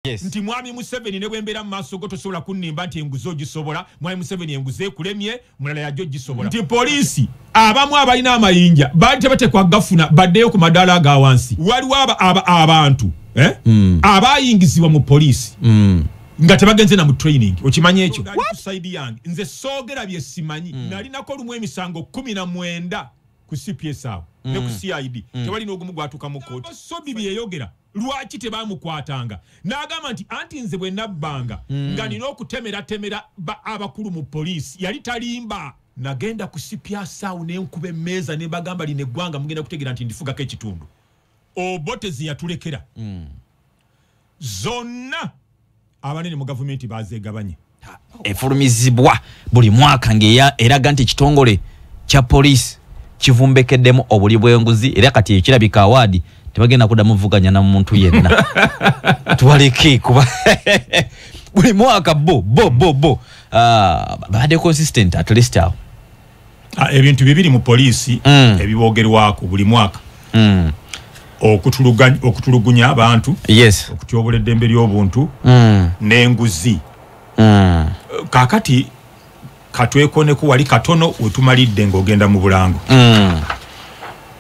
Yes. Nti mwami Museveni ne bwembera maaso go tosobola kunnimba nti enguzi ogisobola mwami Museveni enguzi ekulemye mulala yajo gisobola. Nti poliisi abamu abalina amayinja bali tebatekwa gafuna baddeyo ku madaala ga wansi. Waliwo abantu abayingizibwa mu poliisi nga tebagenze na mu training. Okimanye ekyo side yange nze soogera bye simanyi nalinako lumu emisango 19 ku CPS awo ne ku CID tewali n'ogumu gwatuka mu kooti. So bibi yeyogera lwaki tebamukwatanga n'agamba nti anti nze bwe nabbanga nga nina okutemera abakulu mu poliisi yali talimba. Nagenda ku CPS awo n'enkuba emmeeza ne bagamba lino eggwanga mugenda kutegeera nti ndifugako ekitundu. Obotezi yatulekera zonna abanene mu gavumenti bazegabanye. Efulumizibwa buli mwaka ng'eraga nti ekitongole kya poliisi kivumbekeddemu obuli bw'enguzi era kati ekirabika awaadi tebagenda kuddamu vuganya na muntu yenna. Tuwaleke kuba buli mwaka bo bade consistent at least awo. Ebintu bibiri mu poliisi ebibogerwako buli mwaka okutulugunya abantu, yes, okutyobola eddembe ly'obuntu n'enguzi. Kakati katwekoneko wali katono wetumalidde ng'ogenda mu bulango.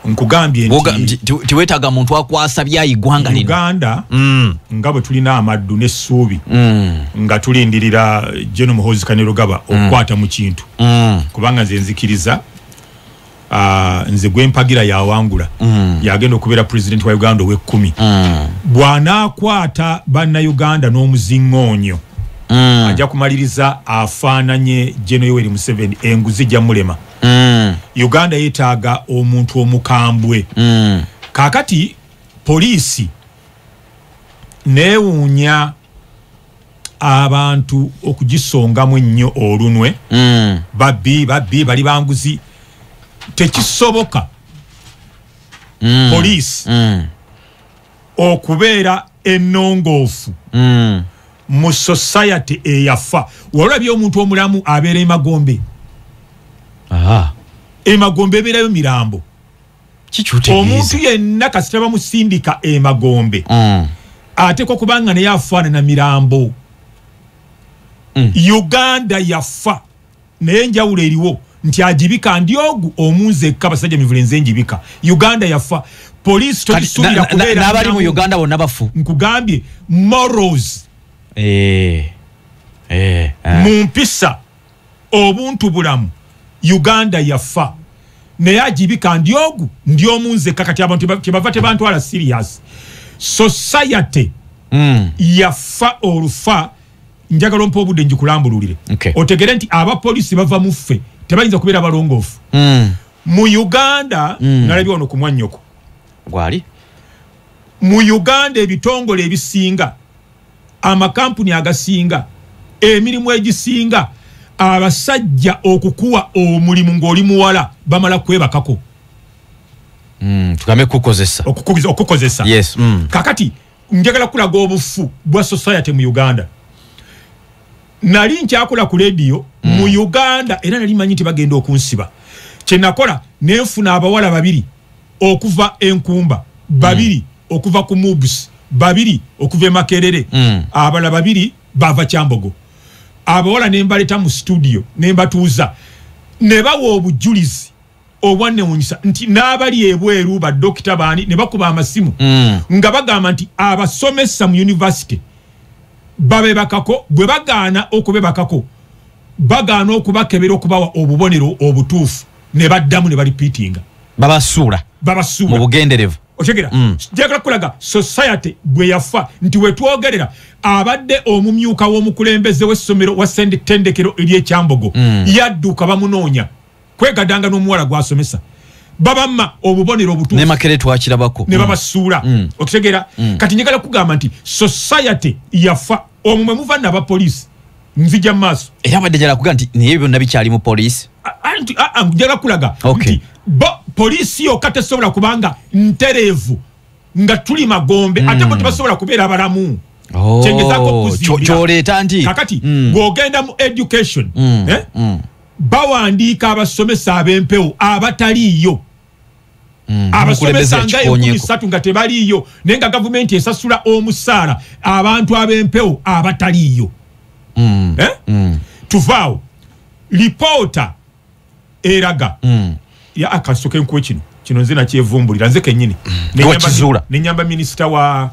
Nkugambye nti tiwetaga muntu akwasa byayigwanga lino Uganda nga bwe tulina amaddu n'essuubi nga tulindirira General Muhoozi Kainerugaba okukwata mu kintu kubanga nze nzikiriza nze gwempagira yawangula yagenda okubeera president wa Uganda ow'e10 bw'anaakwata banna-Uganda n'omuzingoonyo ajja kumaliriza afaananye General Yoweri Museveni enguzi jamulema. Uganda yetaaga omuntu omukambwe. Kakati poliisi neewuunya abantu okugisongamu ennyo olunwe babbi bali banguzi. Tekisoboka poliisi okubeera ennongoofu mu society eyafa. Walabye omuntu omulamu abeera emagombe. Emagombe ebeerayo mirambo. Omuntu yenna kasita bamusindika emagombe ateekwa kubanga naye afaanana mirambo. Uganda yafa naye enjawulo eriwo nti agibika ndi ogu omunzekka Basajja Mivule nze njibika. Uganda yafa. Poliisi tokisuubira kubeera n'abali mu Uganda bonna bafu. Nkugambye morals mu mpisa obuntu bulamu Uganda yafa naye agibika ndi ogu ndi omunzekka. Kati abantu kyebava tebantwala serious. Society yafa olufa. Njagala ompa obudde njikulambululire otegere nti abapoliisi bava mu ffe tebayinza kubeera balongoofu. Mu Uganda nalabye wano ku Mwannyoko gwali mu Uganda ebitongole ebisinga amakampuni agasinga emirimu egisinga abasajja okukuwa omulimu ng'oli muwala bamala kwebakako. Tugambe okukozesa. Yes. Kakati njagala kulaga obufu bwa society mu Uganda. Nali nkyakola ku radio mu Uganda era nali manyi nti bagenda okunsiba. Kye nakola nenfuna abawala babiri okuva Enkumba, babiri okuva ku Mubs, babiri okuva e Makerere, abala babiri bava Kyambogo. Abawala nembaleta mu studio nembatuuza ne bawa obujulizi obwannewunyisa nti n'abali ebweru ba dokita baani ne bakuba amasimu nga bagamba nti abasomesa mu university babebakako bwe bagaana okubebakako bagaana okubakebera okubawa obubonero obutuufu ne baddamu ne balipiitinga babasuula mu bugenderevu. Otegera njagala kulaga society bwe yafa nti wetwogerera abadde omumyuka w'omukulembeze w'essomero wa ssentendekero ery'ekyambogo yadduka bamunoonya kwegadanga n'omuwala gwasomesa babamma obubonero obutuufu ne Makere twakirabako ne babasuula. Okitegera kati njagala kugamba nti society yafa. Omumwe muva n'abapoliisi nzija maaso era abadde njagala kuga nti naye byonna bikyali mu poliisi. Njagala kulaga nti poliisi yokka tesobola kubanga ntereevu nga tuli magombe ate bo tebasobola kubeera balamu. Kyengezaako okuzimbira kyoleeta nti kakati bw'ogenda mu education bawandiika abasomesa ab'empewo abataliiyo abasomesa nga 13 nga tebaliyo nenga gavumenti esasula omusaala abantu ab'empewo abataliyo tuvaawo lipoota eraga ya akasoke nkwe kino nze nakyevumbulira nze kennyini nenyamba minisita wa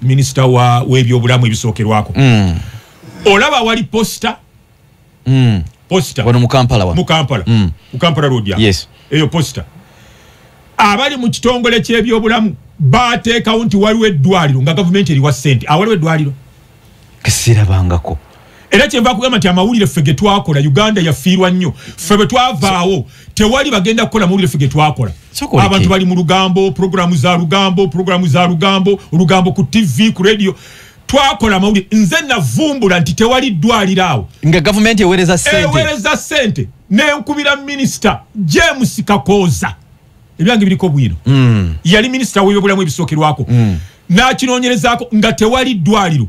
minisita w'ebyobulamu ebisookerwako olaba wali posta wano mu Kampala road yes eyo posta abali mu kitongole ky'ebyobulamu bateekawo nti waliwo eddwaliro nga gavumenti eriwa ssente awaliwo eddwaliro kesirabangako era kyenva kugamba nti amawulire ffe ge twakola Uganda yafiirwa nnyo ffe bwe twavaawo tewali bagenda kukola mawulire ffe ge twakola abantu bali mu lugambo programu za lugambo ku TV ku radio twakola mawulire nze navumbula nti tewali ddwaliro awo nga gavumenti eweereza ssente n'enkubira minisita James Kakooza ebyange biriko Bwiino yali minisita w'ebyobulamu ebisookerwako n'akinoonyerezaako nga tewali ddwaliro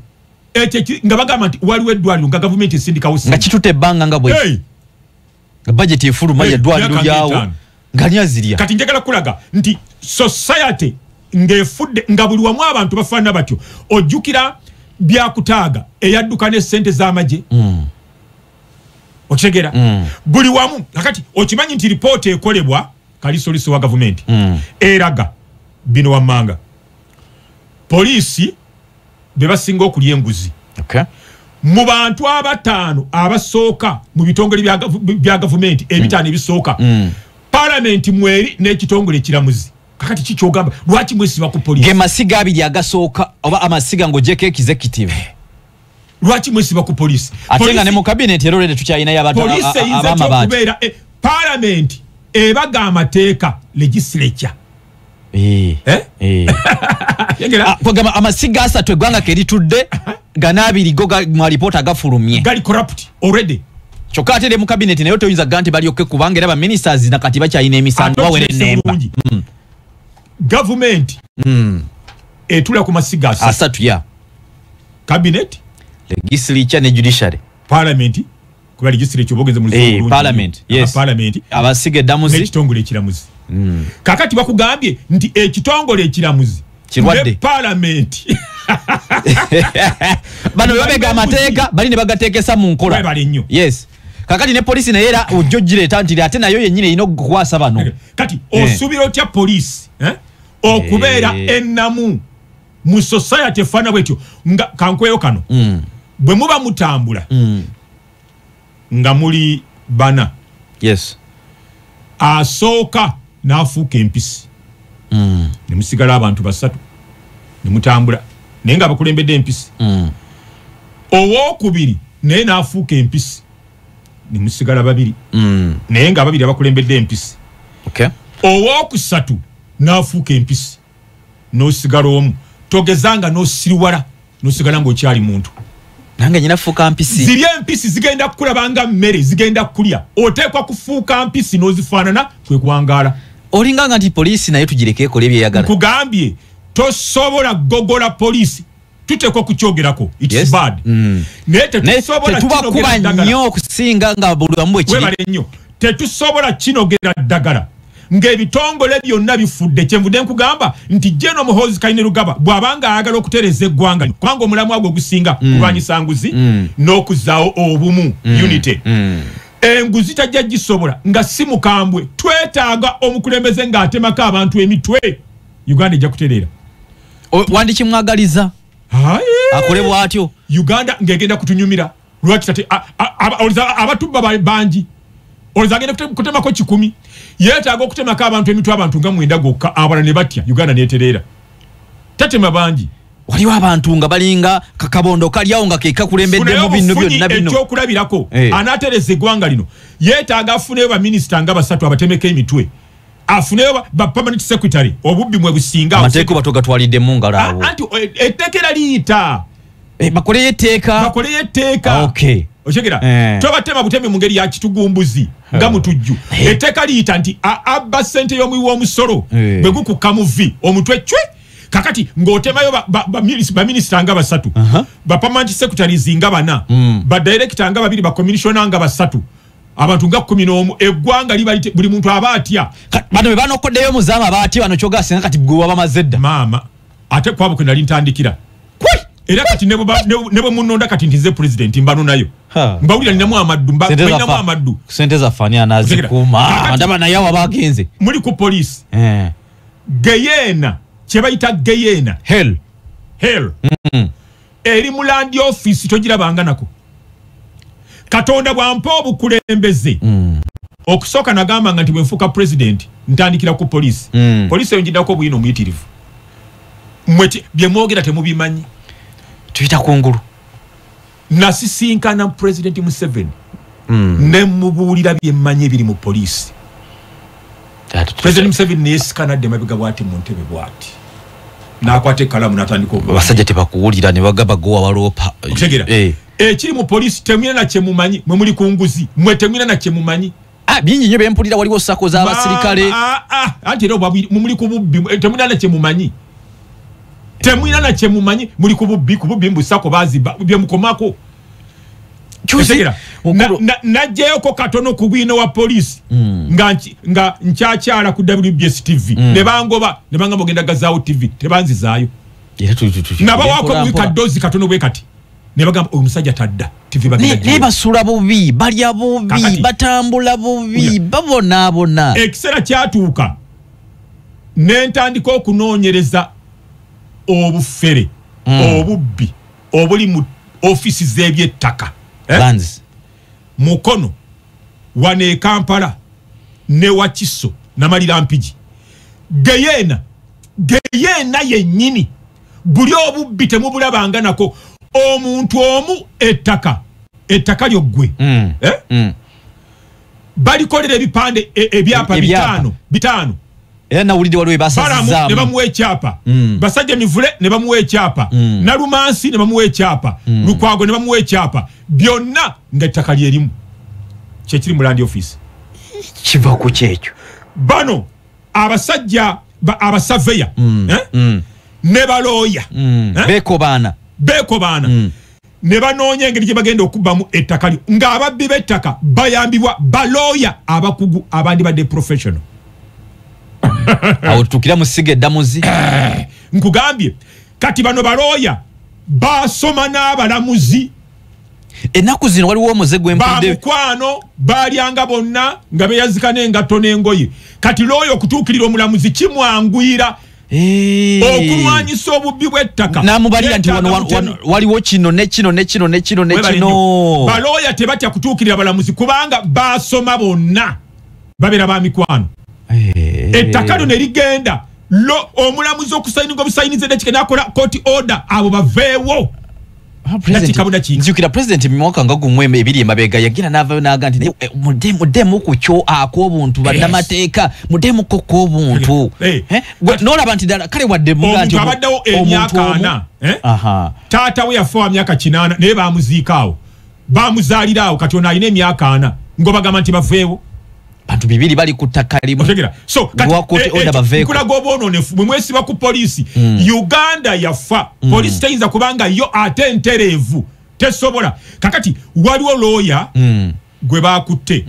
nga bagamba nti waliwo eddwaliro nga gavumenti esindikawo nga kitutte ebbanga nga bwe nga budget efuluma ya ddwaliro lyawo nga nyazirya kati njagala kulaga nti society ng'efudde nga buli wamu abantu bafaanana batyo ojjukira byakutaaga eyadduka n'essente z'amagye okitegeera buli wamu kakati okimanyi nti ripoota ekolebwa kalisolisi wa gavumenti eraga bino wammanga poliisi be basinga okulya enguzi mu bantu abataano abasooka mu bitongole bya gavumenti ebitaano ebisooka palamenti mweri n'ekitongole ekiramuzi kakati kikyogamba lwaki mwesiba ku poliisi ge masiga abiri agasooka oba amasiga ng'ogyeko executive lwaki mwesiba ku poliisi ate nga ne mu kabineti era olwedde tukyalinayo abantu poliisi eyinza okubeera palamenti ebaga amateeka legislature kwagamba amasiga asatu eggwanga keritudde ganaabiri go mu alipoota agafulumye gali corrupt already kyokka ate mu kabineti naye toyinza gga nti balyoke kubanga era baministers nakati bakyalina emisango bawere ennemba gavumenti etula ku masiga asatu ya cabinet legislature ne judiciary parliament kuba legislature obogeze mu luzungu parliament yes parliament abasiga eddamuzi n'ekitongole ekiramuzi kakati bakugambye nti ekitongole ekiramuzi kirwadde parliament bano babega amateeka bali ne bagateekesa mu nkola yes kakati ne poliisi naye era ojjogireta nti ate nayo yennyini erina okukwasa bano kati osuubira otya poliisi okubeera ennamu mu society efaana bwetyo nga kankweyo kano bwe muba mutambula nga muli bana yes asooka n'afuuka empisi ne musigala abantu basatu ne mutambula naye nga bakulembedde empisi owookubiri naye n'afuuka empisi ne musigala babiri naye nga ababiri abakulembedde empisi owookusatu n'afuuka empisi n'osigala omu togezanga n'osiriwala n'osigala ng'okyali muntu nange nyina fuuka mpisi ziri empisi zigenda kukulabanga mmere zigenda kulya oteekwa kufuuka mpisi n'ozifaanana kwe kuwangaala olinganga nti poliisi naye tugirekeeko ebyeyagala nkugambye tosobola gogola poliisi tuteekwa kukyogerako it's bad naye tetubakuba nnyo okusinga nga buli wamu webale nnyo tetusobola kinogera ddagala ng'ebitongole byonna bifudde kyenvudde nkugamba nti General Muhoozi Kainerugaba bw'abanga ayagala okutereeza eggwanga kubanga omulamu agwo ogusinga kulwanyisa nguzi n'okuzaawo obumu unity enguzi tajja gisobola nga si mukambwe twetaaga omukulembeze ng'atemako abantu emitwe Uganda ejja kutereera wandikimwagaliza akole bw'atyo Uganda ng'egenda kutunyumira lwaki tate abatubba bangi olizagenda kutemako 10 yeetaaga okutemako abantu emitwe abantu nga 9 gokka abala ne batya Uganda neetereera tatema bangi waliwo abantu nga balinga kakabondo kalyawo nga kekakulembeddemu bino byonna bino ekyokulabirako anaatereza eggwanga lino yeetaaga afuneyo baminisita nga basatu abatemeko emitwe afuneyo ba permanent secretary obubbi mwe businga amateeko batogatwaliddemu ngalo abo anti etteeka liyita bakoleyo etteeka okay oshegera tobatema buteme mu ngeri ya kitugumbuzi nga mutujju etteeka liyita nti abba ssente y'omuwi w'omusolo bwe gukukka mu vi omutwe cwe kakati ng'otemayo baminisita nga basatu ba permanent secretaries nga 4 ba director nga 2 ba commissioner nga 3 abantu nga 11 eggwanga libalite buli muntu abatya bano be banokoddeyo muzama abatya bano kyoga singa kati gwe waba mazedda mama ate kwabo kwe nali ntandikira era kati nebo munonda kati ntize president mbano nayo mbawulira ninamu amaddu sente za fani anazikuma ndaba naye wabagenze muri ku police geyena kyebayita geyena hell eri mu land office togira banganako Katonda bwampa obukulembeze okusoka nagamba nga nti bwenfuka president ntandikira ku police police yonjidako Bwiino muyitirivu mwete byemwogera temubimanyi tuyita kungulu nasisinkana president Museveni ne mubuulira byemmanyi biri mu police president Museveni neyesikana de mabiga bwati mu ntebe bwati nakwate kalamu natandika basajja tebakuwulira ne bagaba gowa waloopa ekiri mu police temwina na kyemumanyi mwe muli ku Nguzi mwe temwina na kyemumanyi bingi nnyo bempulira waliwo sako z'abasirikale anti era muli ku bubbi temwina na kyemumanyi temwina na kyemumanyi muli ku bubbi mbusako baziba byemukomako najjayoko katono ku Bwiino wa police nga nkyakyala ku WBS TV ne bangoba ne banga mugenda gazaawo TV tebanzizaayo nabawako mwika dozi katono bwe kati ne bagamba omusajja tadda TV bagenda ne basula bubi balya bubi batambula bubi babona ekisera kyatuuka n'entandika okunoonyereza obufere obubbi obuli mu ofisi z'ebyettaka mukono wane Kampala ne Wakiso na Malira Mpigi geyena yennyini buli obubbi temubulabanganako omuntu omu ettaka lyoggwe balikolera ebipande ebyapa bitano era nawulidde waliwo ebasazizaamu ne bamuwa ekyapa Basajja Mivule ne bamuwa ekyapa Nalumansi ne bamuwa ekyapa Lukwago ne bamuwa ekyapa byonna nga ettaka lyerimu kyekiri mu land office kiva ku kyekyo bano abasajja abasaveya ne balooya beeko baana ne banoonya engeri gye bagenda okubbamu ettaka lyo ng'ababbi b'ettaka bayambibwa balooya abakugu abandi badde professional awo tukira musiga eddamuzi nkugambye kati bano balooya basoma n'abalamuzi ennaku zino waliwo omuze gwempulidde bamukwano balyanga bonna nga beyazika n'engatto n'engoye kati looya okutuukirira omulamuzi kimwanguyira okulwanyisa obubbi bw'ettaka namubalira nti waliwo kino nekino balooya tebatya kutuukirira balamuzi kubanga basoma bonna babeera ba mikwano ettaka lyo ne ligenda omulamuzi okusayininga obusayinize nekike nakola court order abo baveewo nzijukira president mimwaka nga gumweme ebiri emabega yagira navayo naga nti muddemu ku kyo ak'obuntu bannamateeka muddemuko k'obuntu nolaba nti ddala kale wadde omuntu abaddewo emyaka 4 taata we yafa wa myaka 8 naye bamuziikaawo bamuzaaliraawo kati ono alina emyaka 4 ng'obagamba nti baveewo bantu bibiri bali ku ttaka limu so nkulaga obwononefu mwe mwesiba ku poliisi Uganda yafa poliisi teyinza kubanga yo ate entereevu tesobola kakati waliwo looya gwe bakutte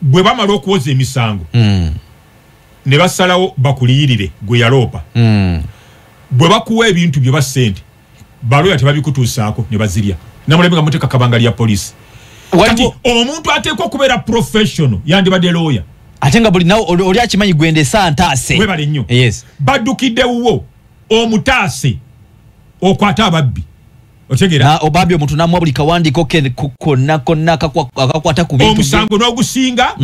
bwe bamala okuwoza emisango ne basalawo bakuliyirire gwe yaloopa bwe bakuwa ebintu bye basente balooya tebabikutuusaako ne bazirya namulembe nga muteeka kabanga lya poliisi kati omuntu ateekwa okubeera professional yandibadde looya ate nga buli nawe oli akimanyi gwendesa ntaase webale nnyo baddukidde wuwo omutaase okwata ababbi otegera obabbi omuntu namuwa buli kawandiiko konna akakwata ku bintu omusango n'ogusinga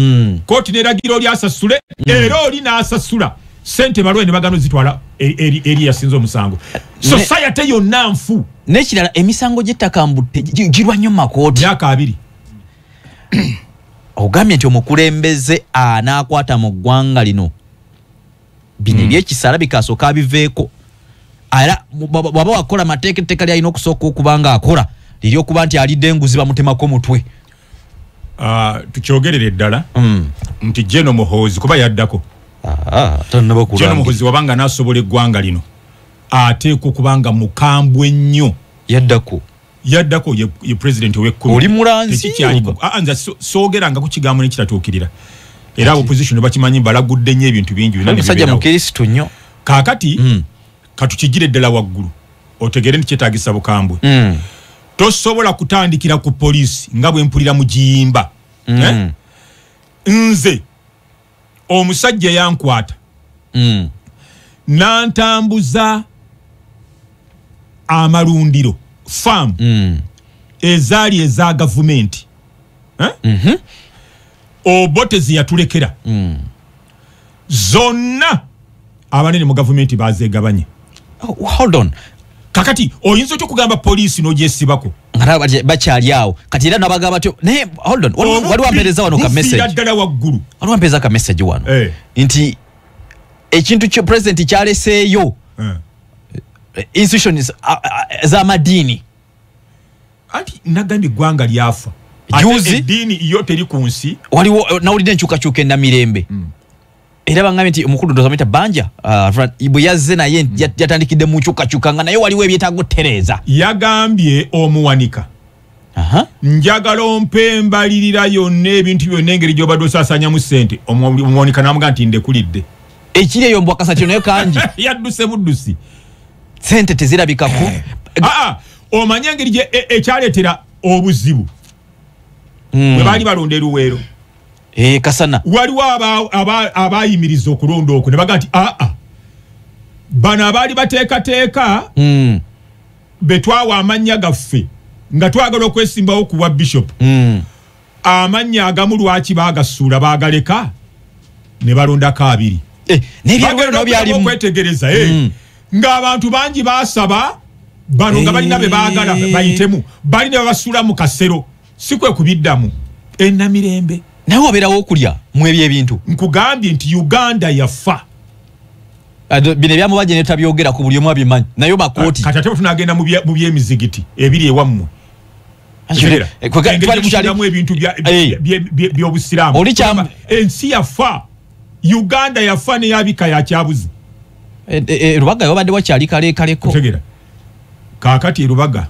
kooti n'eragira oli asasule era oli n'asasula sente balwe ne bagano zitwala eri yasinze omusango society yonna nfu n'ekirala emisango gy'ettaka mbutte girwa nnyo makooti myaka 2 ogambye nti omukulembeze anaakwata mu ggwanga lino bino ebyekisala bikasooka biveeko era bwaba wakola amateeka etteeka lyalina okusooka okubanga akola liri okuba nti alidde enguzi bamutemako mutwe tukyogerere ddala nti Jeno Muhoozi kuba yaddako Jeno Muhoozi wabanga n'asobola eggwanga lino ateekwa okubanga mukambwe nnyo yaddako yaddako ye president w'ekkumi oli mulanzi anza soogeranga ku kigambo nekitatuukirira era opposition bakimanyi balagudde nnyo ebintu bingi Basajja mukristo nnyo kaakati katukigire ddala waggulu otegere nti kyetaagisa bukambwe tosobola kutandikira ku poliisi nga bwe mpulira mu giyimba nze omusajja yankwata nantambuza amalundiro farm ezaali eza gavumenti obote ziyatulekera zonna abanene mu gavumenti bazegabanye. Hold on. Kakati oyinza otyo kugamba poliisi n'ogyesibako ngara bakyali awo kati era nabagamba tyo naye hold on wali wampereza wano ka message ddala waggulu wali wampereza ka message wano nti ekintu kyo president kyaleseeyo institutions z'amadini anti nagambye eggwanga lyafa juzi eddiini iyo teri ku nsi waliwo nawulidde enkyukakyuka ennamirembe era bangambye nti omukulu ndozamita banja bwe yazze naye yatandikidde mu nkyukakyuka nga naye waliwo ebyetaaga ottereeza yagambye omuwanika njagala ompembalirira yonna ebintu byonna engeri gy'obadde osaasaanyamu ssente omuwanika n'amugamba nti ndekulidde ekiri eyo mbwakasa kyo naye kangi yadduse buddusi ssente tezirabikako omanye engeri ekyaleetera obuzibu bwe baali balonda eruweero kasana waliwo abayimiriza okulonda okwo ne baga nti bano abaali bateekateeka betwawa amannya gaffe nga twagala okwesimbawo ku bwa bishop amannya agamu lwaki baagasuula baagaleka ne balondako abiri okwetegereza ng'abantu bangi baasaba bano nga balina be baagala bayitemu bali ne babasuula mu kasero si kwe kubiddamu ennamirembe naye wabeerawo okulya mu ebyo ebintu nkugambye nti Uganda yafa bino ebyamubajja ne tabyogera ku buli omu abimanyi naye bakooti kati ate tunagenda mu by'emizigiti ebiri ewammwe mu ebintu by'obusiraamu ensi yafa Uganda yafa neyabika yakyabuzi Rubaga yabadde wakyali kalekaleko tegera kaakati erubaga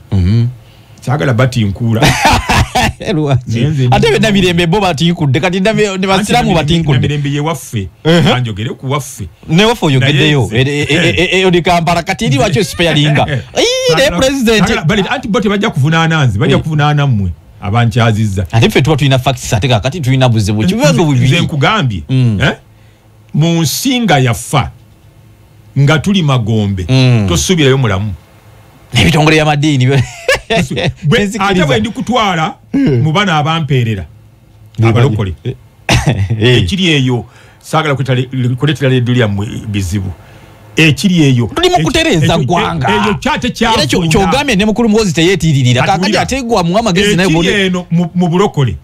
kyagala batinkuula ate bena mirembe bo batinkudde kati ne basiramu batinkudde mirembe ye waffe anjogere ku waffe ne waffe oyogeddeyo odi Kampala kati eri wakyo sparinga ne president anti bote bajja kuvunaana nze bajja kuvunaana mmwe abankyazizza ate ffe tuba tulina facts ate kakati tulina buzibu kibibango bibiri nze nkugambye mu nsinga yafa nga tuli magombe tosuubirayo mulamu n'ebitongole by'amadiini ate bwe ndi kutwala mu bana abampeerera abalokole ekiri eyo saagala kuleetera leedo lyammwe bizibu ekiri eyo tuli mu kutereeza ggwanga eyo kyate era kyogambye ne mukulu muhozi teyeetiririra kakati ate gwa mu amagezi naye ekiri eno mu bulokole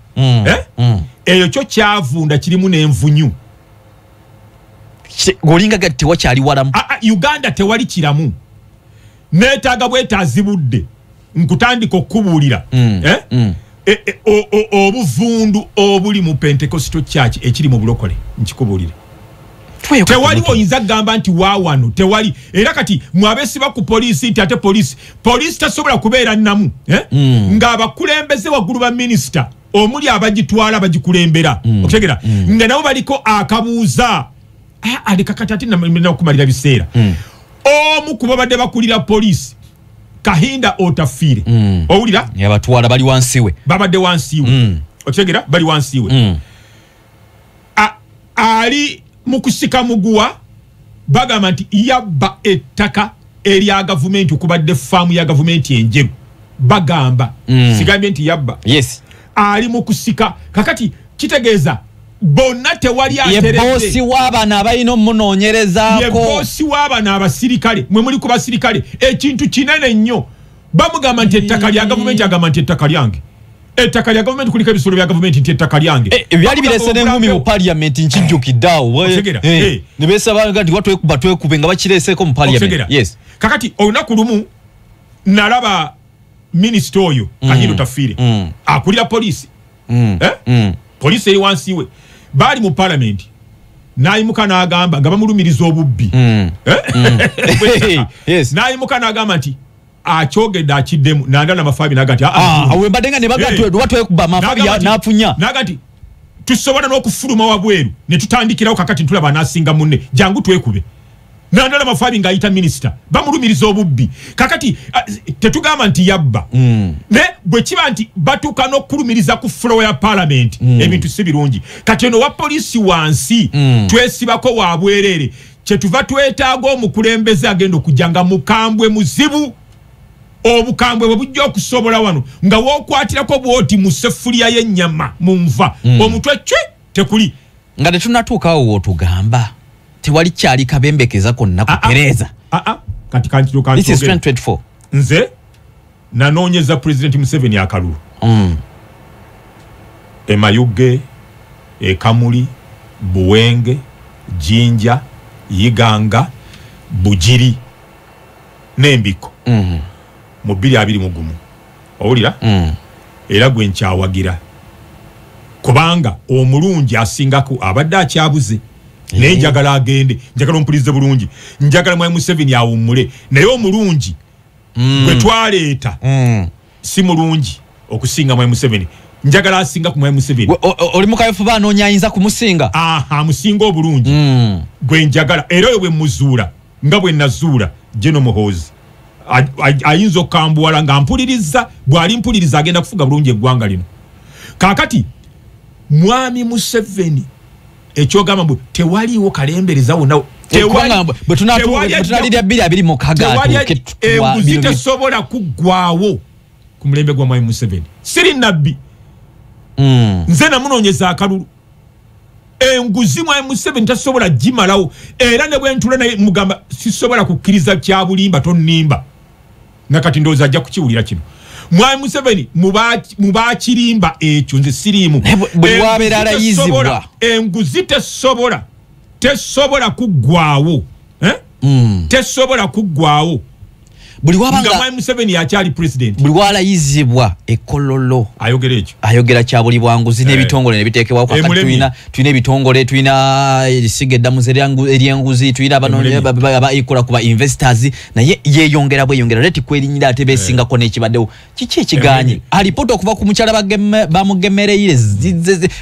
eyo kyo kyavunda kirimu n'envunyu golinga gati tewakyali walamu Uganda tewali kiramu neetaaga bwetaazibudde nkutandika okubuulira obuvundu obuli mu Pentecostal Church ekiri mu bulokole nkikubuulire tewali oyinza kugamba nti waawano tewali era kati mwabesiba ku poliisi nti ate poliisi tasobola kubeera namu ng'abakulembeze waggulu ba minisita omuli abagitwala bagikulembera okutegera nga nabo baliko akabuuza alikakati ate nakumalira biseera omu kuba badde bakulira poliisi Kahinda Otafiire owulira yabatwala bali wansiwe babadde wansiwe otegera bali wansiwe ali mukusika muguwa bagamba nti yabba ettaka erya gavumenti okubadde faamu ya gavumenti enjeru bagamba sigambye nti yabba ali mukusika kakati kitegeeza bonna tewali atereze ye bosi w'abaana abalina omunoonyerezaako ye bosi w'abaana abasirikale mwe muli ku basirikale ekintu kinene nnyo bamugamba nti ettaka lya gavumenti agamba nti ettaka lyange ettaka lya gavumenti kuliko ebisolo bya gavumenti nti ettaka lyange byali birese n'engumi mu parliamenti nkijjukidde awo ne beesaba nti watwekuba twekube nga bakireeseko mu parliament kakati olunaku lumu nalaba minisita oyo Kahinda Otafiire akulira poliisi poliisi eri wansi we baali mu parliament nayimuka n'agamba nga bamulumiriza obubbi nayimuka n'agamba nti akyogedde akiddemu nandala mafabi nagati awe badenga ne bagatwe watwe kuba mafabi nafunya nagati tusobola n'okufuluma wabweru ne tutandikirawo kakati ntulaba nasinga munne jangu twekube nandala mafabi ngayita minister bamulumiriza obubbi kakati tetugamba nti yabba ne bwe kiba nti batuuka n'okulumiriza ku floor ya parliament ebintu si birungi kati ono wa polisi wansi twesibako wabwerere kyetuva twetaaga omukulembeze agenda okujjanga mukambwe muzibu obukambwe bwe bujja okusobola wano nga wookwatirako bwoti mu sefuliya y'ennyama mu nva omutwe cwe tekuli nga tetunatuukawo wootugamba tewali kyali kabembekeza konna kupereza kati kantiruka this is 2024 nze nanoonyeza President Museveni akalulu Emayuge Ekamuli Buwenge Jinja Yiganga Bujiri Nembiko mu 2021 owulira era gwe nkyawagira kubanga omulungi asingaku abadde akyabuze naye njagala agende njagala ompulirize bulungi njagala Mwai Museveni awummule naye omulungi gwe twaleeta si mulungi okusinga Mwai Museveni njagala asinga ku Mwai Museveni oli mukayefu banoonya ayinza kumusinga amusinga obulungi gwe njagala era oyo bwe muzuula nga bwe nazuula Jeno Muhoozi ayinza okambuwala nga mpuliriza bw'ali mpuliriza agenda kufuga bulungi eggwanga lino kakati Mwami Museveni ekyogamba mbu tewaliwo kalembereza wonna tunalira 2026 enguzi tesobola kuggwawo ku mulembe gwa Mwai Museveni siri nabbi nze namunoonyeza akalulu enguzi Mwai Museveni tasobola gimalawo era ne bwe ntula naye mugamba sisobola kukkiriza kya bulimba tonnimba nakati ndowooza ajja kukiwulira kino Mwai Museveni mubakirimba ekyo nze siriimu bwe wabeera alayizibwa enguzi tesobola kuggwawo tesobola kuggwawo buli wabanga Mwai Museveni akyali president buli walayizibwa ekololo ayogera ekyo ayogera kya buli bwanguzi n'ebitongole ne biteekebwawo kakati tulina ebitongole tulina esigeddamuzi eryenguzi tulina abaikola kuba investors naye yeeyongera bweyongera leti kwerinyira ate beesingako n'ekibaddewo kiki ekiganye alipoota okuva ku mukyala bamugemereire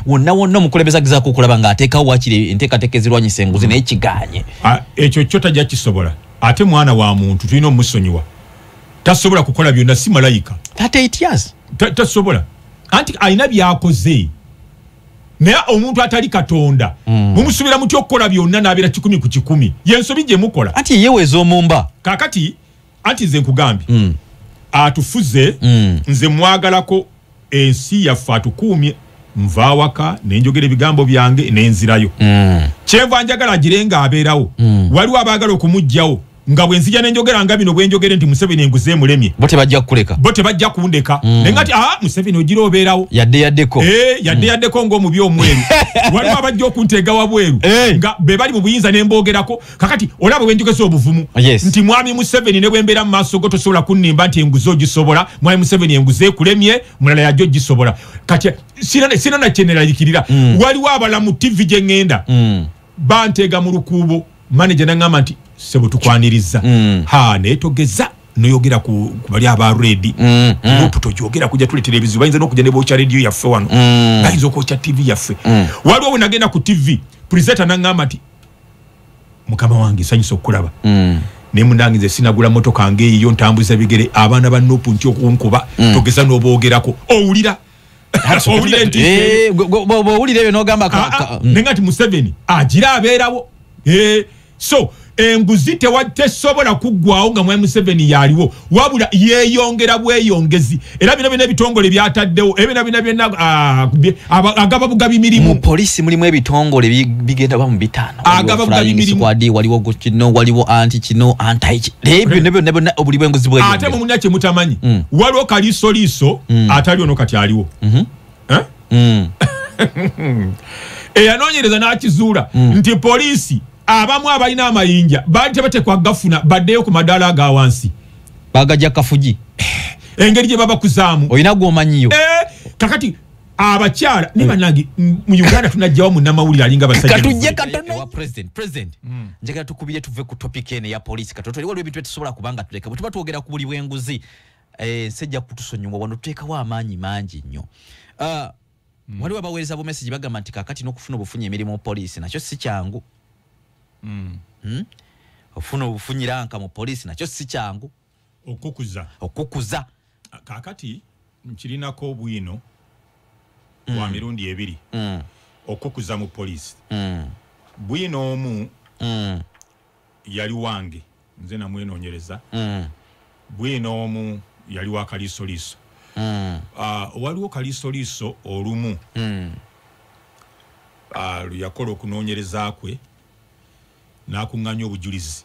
wonna omukulembeze agezaako okulaba ng'ateekawo wakiri enteekateeka ezirwanyisa enguzi naye kiganye ekyo kyo tajja kisobola ate mwana wa muntu tulina omusonyiwa tasobola kukola byonna si malayika 38 years tasobola anti alina byakoze naye omuntu atali katonda mumusubira muti okukola byonna n'abeera 100 ku 100 yensobi gye mukola anti yeweeza omumba kakati anti nze nkugambye atufuze nze mwagalako ensi yaffe atukuumye nva waka nenjogera ebigambo byange nenzirayo kyenva njagala agirenga abeerawo waliwo abaagala okumugjawo nga bwenzija nenjogera nga bino bwenjogere nti Museveni enguze mulemye bo tebajja kukuleka bo tebajja kundeka nengati Museveni ogira obeerawo yaddeko yaddeko ng'omubi omweru waliwo abajja okuntega wabweru nga be bali mu buyinza nemboogerako kakati olaba bwenjogeza obuvumu nti Mwami Museveni ne bwembeera mu maaso go tosobola kunnimba nti enguze ogisobola Mwami Museveni enguze ekulemye mulala yajja ogisobola kati sina nakyenerayikirira waliwo abalamu TV gye ŋŋenda bantega mu lukuubo manager nangamba nti sebo tukwaniriza netogeza noyogera ku bali aba ready noputo jogera kujja tuletera ebizibu bayinza n'okujja ne bocha radio yaffe wano bayinza okwocha TV yaffe waliwo nagenda ku TV presenter nangamba nti mukama wange sanyusa okulaba ne munangize sinagula motoka ngeeyo ntambuza bigere abaana ba nopu nti okunkuba togeza n'oboogerako owulira owulira ebyo n'ogamba nengati Museveni agira abeerawo so enguzi tesobola kuggwawo nga Mwai Museveni yaliwo wabula yeeyongera bweyongezi era bino byonna ebitongole byataddewo agaba bugabi mirimu mu polisi mulimu ebitongole bigenda ba mu 5 agaba bugabi mirimu waliwo kino waliwo anti kino anti byonna obuli bw'enguzi ate mu munya kye mutamanyi waliwo kaliisoliiso atali ono kati aliwo eyanoonyereza n'akizuula nti polisi abamu abalina amayinja baali tebatekwa gafuna baddeyo ku madaala aga wansi bagajja kafuji engeri gye baba kuzaamu olina gw'omanyiyo kakati abakyala ne banange mu Uganda tunajjawo munnamawulire alinga Basajja katujje katono wa president njagala tukubire tuve ku topic ene ya police katoto waliwo ebintu tusobola kubanga tuleka bwe tuba twogera ku buli bw'enguzi sejja kutusonyiwa wano tuteekawo amaanyi mangi nnyo waliwo abaweereza bo message bagamba nti kakati n'okufuna obufunyi emirimu mu police nakyo si kyangu ofuna obufunyira nka mu police nakyo si kyangu okukuza kakati nkirinako Bwiino wa mirundi ebiri okukuza mu police Bwiino omu yali wange nze namwenoonyereza Bwiino omu yali wa kaliisoliiso waliwo kaliisoliiso olumu yakola okunoonyereza kwe n'akuŋŋaanya obujulizi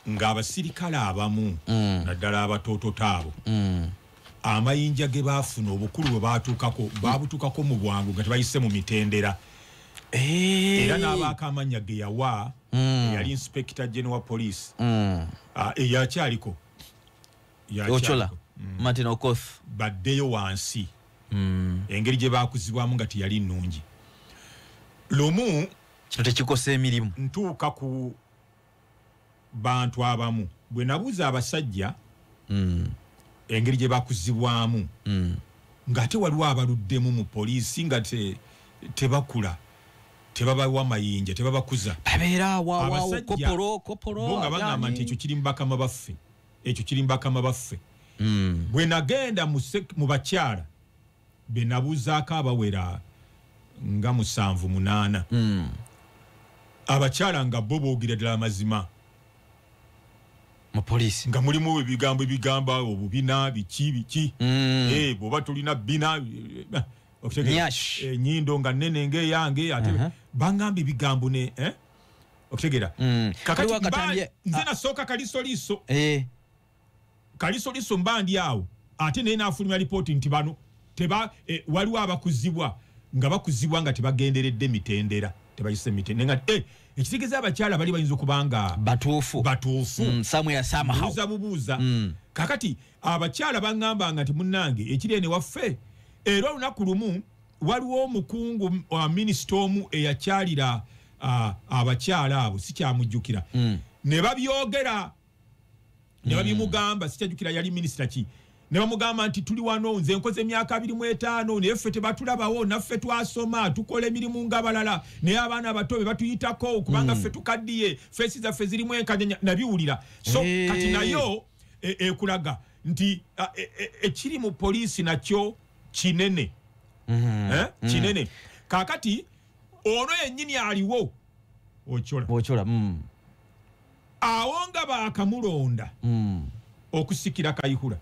ng'abasirikale abamu naddala abatoototo abo amayinja ge baafuna obukulu bwe baatuukako baabutuukako mu bwangu nga tebayise mu mitendera era n'abaako amannya ge yawa yali inspector general police eyakyaliko Ochola Martin Okoth baddeyo wansi engeri gye baakuzibwamu nga teyali nnungi lumu kino tekikosa emirimu ntuuka ku bantu abamu bwe nabuuza abasajja engeri gye bakuzibwamu ng'ate waliwo abaluddemu mu poliisi nga tebakula tebabawa amayinja tebabakuza babeera wawawo kopolo bo nga bagamba nti ekyo kiri mu bakama baffe bwe nagenda mu bakyala be nabuuzaako abawera nga 7-8 abakyala nga bo boogera ddala amazima mu police nga mulimu ebigambo ebigamba obubina biki bw'oba tulina bina nyindo nga nnene ng'eyange ate bangamba ebigambo ne okutegeera kakati nze nasooka kalisoliiso mba ndi awo ate naye n'afulumya lipooti nti bano waliwo abakuzibwa nga bakuzibwa nga tebagenderedde mitendera tebayise mitendera nga ekitegeeza abakyala bali bayinza okubanga batuufu bubuuza kakati abakyala baŋŋambanga nti munnange ekiri ene waffe era olunaku lumu waliwo omukungu wa minisita omu eyakyalira abakyala abo sikyamujjukira ne babyogera ne babimugamba sikyajjukira yali minisita ki ne bamugamba nti tuli wano nze nkoze emyaka 25 naye ffe tebatulabawo naffe twasoma tukola emirimu ng'abalala naye abaana abato be batuyitako kubanga ffe tukaddiye feesi zaffe zirimu enkanyanya nabiwulira so kati nayo ekulaga nti ekiri mu poliisi nakyo kinene kinene kakati ono yennyini aliwo ochola awo nga baakamulonda okusikira Kayihura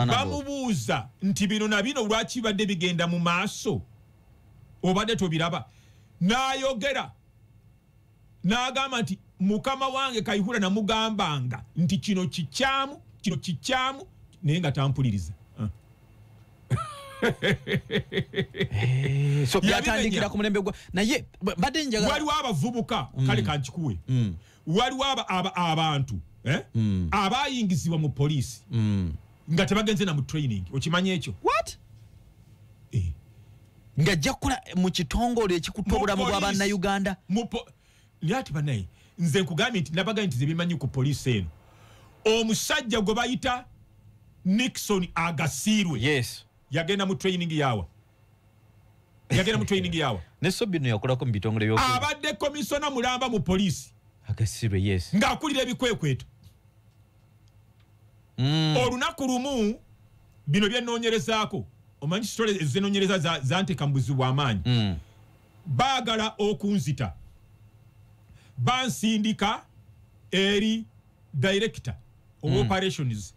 bamubuuza nti bino na bino lwaki badde bigenda mu maaso obadde tobiraba n'ayogera n'agamba nti mukama wange Kayihura namugambanga nti kino kikyamu naye nga tampuliriza so byatandikira ku mulembe gwa naye badde njaga waliwo abavubuka kale kankikuwe waliwo abantu abayingizibwa mu poliisi nga tebagenze na mu training okimanya ekyo what nga jakula mu kitongole ekikutta obulamu bw'Abannayuganda lyati banaye nze nkugambye nti nabagambye nti zebimanyi ku poliisi eno omusajja gwe bayita Nixon agasiirwe yes yagenda mu training yawa neso bino yakolako mu bitongole by'oku abadde komisona mulamba mu poliisi agasiirwe yes ng'akulira ebikwekweto olunaku lumu bino byenoonyerezaako omanyi sitole ezenoonyereza zanteka mu buzibu bw'amaanyi baagala okunzita bansindika eri director of operations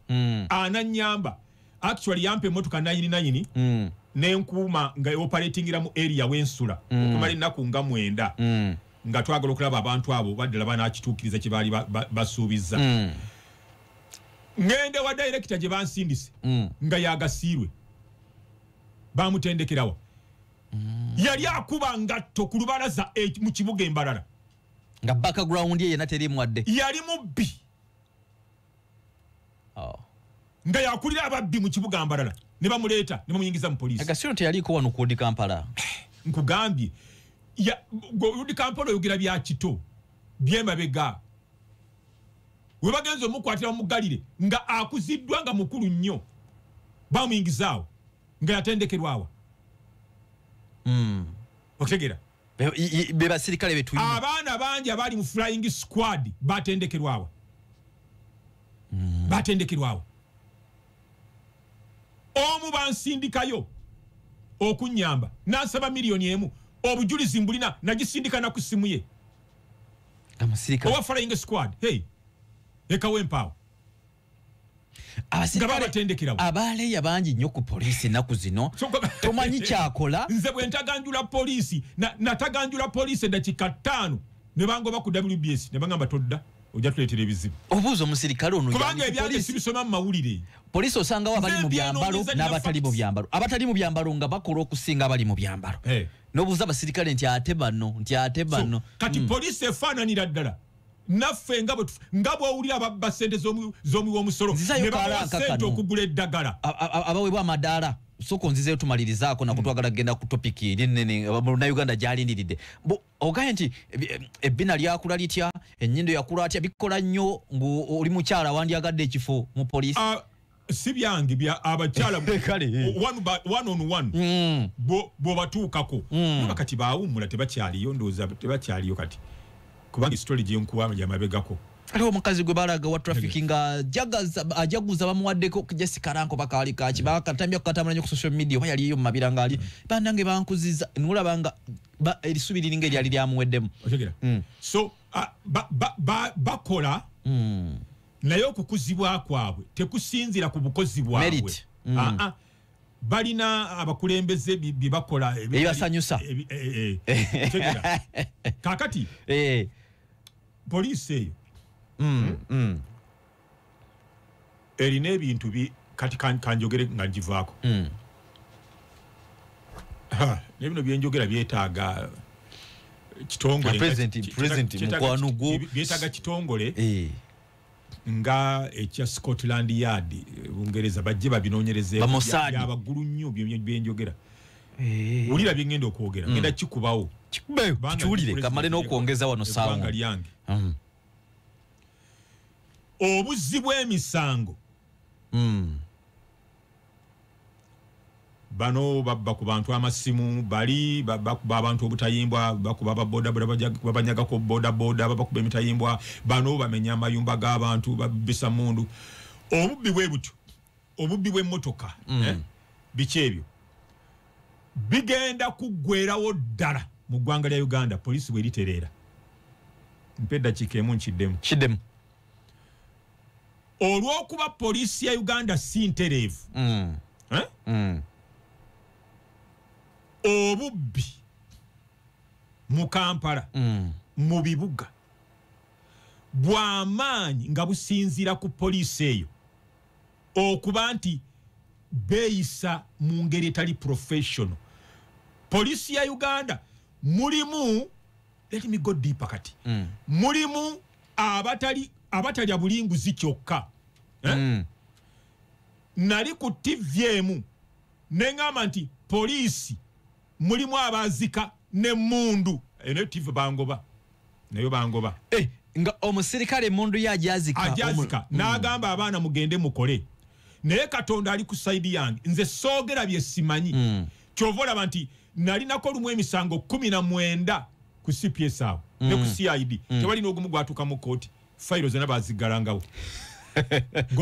ananyamba actually yampe emotoka 99 nenkuuma nga operatingira mu area wensula okumala ennaku nga 9 nga twagala okulaba abantu abo baddala banakituukiriza kye baali basuubiza ngende wa director gye bansindise nga yagasiirwe bamutendekerawa yali akuba ngatto ku lubalaza mu kibuga Embalala nga background ye yena terimu wadde yali mubbi nga yakulira ababbi mu kibuga Embalala ne bamuleta ne bamuyingiza mu police agasiro teyaliko wano ku Udi Kampala nkugambye ya Udi Kampala yogira bya kito byemabega we bagenzo mukwatira mu galire nga akuziddwa nga mukulu nnyo bamuyingizaawo nga yatendekerwawa okutegera be basirikale betu abaana bangi abali mu flying squad batendekerwawa batendekerwawa omu bansindikayo okunyamba nasaba miliyoni emu obujulizi mbulina nagisindika na kusimuye amasirikale owa flying squad hey ekawe mpawo abale yabangi nnyo ku police naku zino tomanyi kyakola nze bwe ntaganjula police nataganjula police dakika 5 ne bangoba ku WBS ne bangamba todda ojja tuleetera ebizibu obuuza omusirikale ono kubanga ebyange sibisoma mu mawulire police osanga abali mu byambalo n'abatali mu byambalo abatali mu byambalo nga bakola okusinga abali mu byambalo n'obuuza abasirikale nti ate bano kati police efaananira ddala naffe ngabo owulira ababba ssente z'omuwi w'omusolo ne babawa ssente okugula eddagala abawebwa amadaala soko nzizeyo tumalirizaako nakutwagala kugenda ku topiki erinene Uganda gyalindiridde ogaye nti ebbina lyakula litya ennyindo yakula atya bikola nnyo ng'oli mukyala wandyagadde ekifo mu poliisi si byange bya abakyala one on one bw'obatuukako kati baawummula tebakyaliyo ndowooza tebakyaliyo kati kubanga story gyenkuwa yamabegako aliwo omukazi gwe balaga wa traffic nga ajaguza bamuwaddeko Jessica Ranko bakali kaki bakatambya kukatamula nnyo ku social media oba yaliyo mu mabira ngali bandange bankuziza nulabanga erisubiri linge lyali lyamuweddemu so bakola naye okukuzibwa kwabwe tekusinzira ku bukozi bwabwe balina abakulembeze bibakola ebibasanyusa kakati police eyo erina ebintu kati kanjogere nga njivaako nebino byenjogera byetaaga kitongole byetaaga kitongole nga ekya Scotland Yard Bungereza bajje babinoonyereze byabagulu nnyo byenjogera ulira byengenda okwogera ngenda kikubawo kiwulire kamale n'okwongeza wano saawa lyange obuzzi bw'emisango bano babba ku bantu amasimu bali bakuba abantu obutayimbwa bakuba ababodaboda babanyagako bodaboda babakuba emitayimbwa bano bamenya amayumba g'abantu babisa mundu obubbi bwe butyo obubbi bw'emmotoka biki ebyo bigenda kuggwerawo ddala mu ggwanga lya Uganda poliisi bweritereera mpe eddakiika emu nkiddemu olw'okuba poliisi ya Uganda si ntereevu obubbi mu Kampala mu bibuga bw'amaanyi nga businziira ku poliisi eyo okuba nti beeyisa mu ngeri etali professional. Poliisi ya Uganda mulimu, let me go deeper kati, mulimu abatalya bulinguzi kyokka. Nali ku TV emu nengamba nti poliisi mulimu abazika ne mundu ene TV bangoba nayo bangoba nga omusirikale mundu yajazika n'agamba abaana mugende mukole naye Katonda ali ku side yange nze soogera bye simanyi kyovola banti nali nakolumwe emisango 19 ku CPS awo ne ku CID tewali n'ogumu gwatuka mu court file zena bazigalangawo